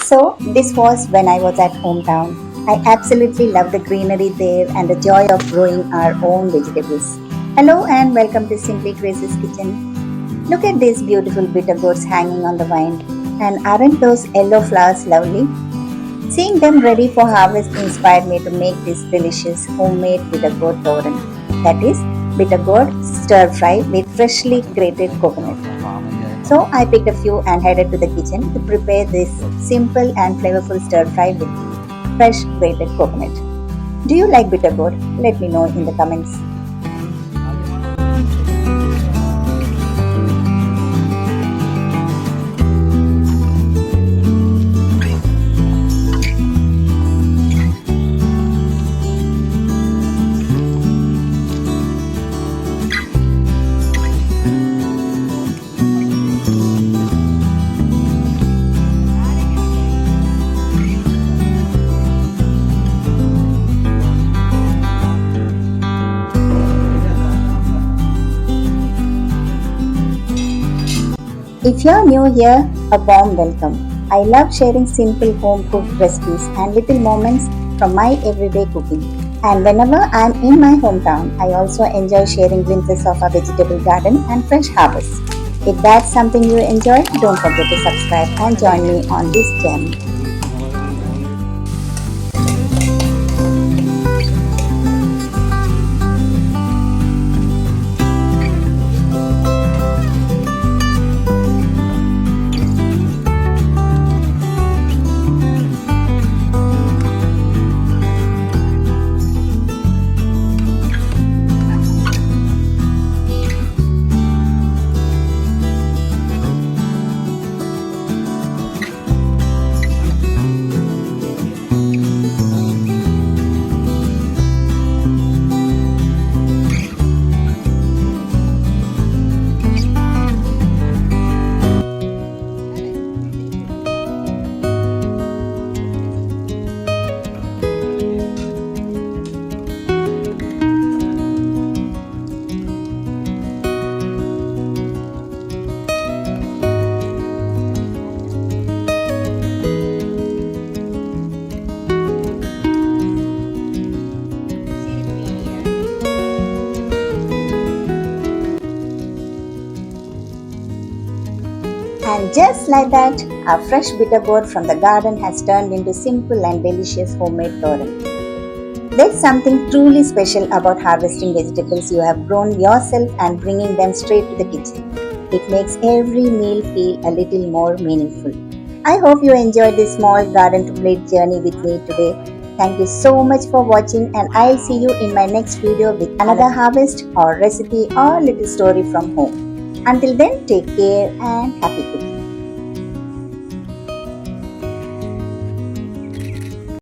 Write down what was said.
So, this was when I was at hometown. I absolutely love the greenery there and the joy of growing our own vegetables. Hello and welcome to Simply Grace's Kitchen. Look at these beautiful bitter gourds hanging on the vine. And aren't those yellow flowers lovely? Seeing them ready for harvest inspired me to make this delicious homemade Bittergourd Thoran. That is, Bittergourd Stirfry with freshly grated coconut. So I picked a few and headed to the kitchen to prepare this simple and flavorful stir fry with fresh grated coconut. Do you like Bittergourd? Let me know in the comments. If you're new here, a warm welcome. I love sharing simple home cooked recipes and little moments from my everyday cooking. And whenever I'm in my hometown, I also enjoy sharing glimpses of our vegetable garden and fresh harvest. If that's something you enjoy, don't forget to subscribe and join me on this journey. And just like that, our fresh bittergourd from the garden has turned into simple and delicious homemade thoran. There's something truly special about harvesting vegetables you have grown yourself and bringing them straight to the kitchen. It makes every meal feel a little more meaningful. I hope you enjoyed this small garden to plate journey with me today. Thank you so much for watching, and I'll see you in my next video with another harvest or recipe or little story from home. Until then, take care and happy cooking.